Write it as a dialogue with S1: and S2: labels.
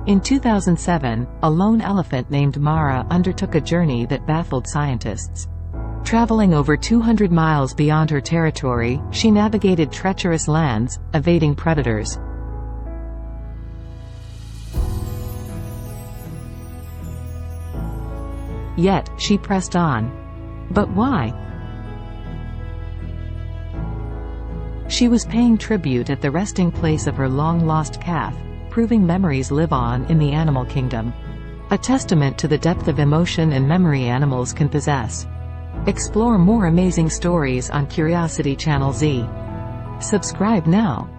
S1: In 2007, a lone elephant named Mara undertook a journey that baffled scientists. Traveling over 200 miles beyond her territory, she navigated treacherous lands, evading predators. Yet, she pressed on. But why? She was paying tribute at the resting place of her long-lost calf, proving memories live on in the animal kingdom. A testament to the depth of emotion and memory animals can possess. Explore more amazing stories on Curiosity Channel Z. Subscribe now.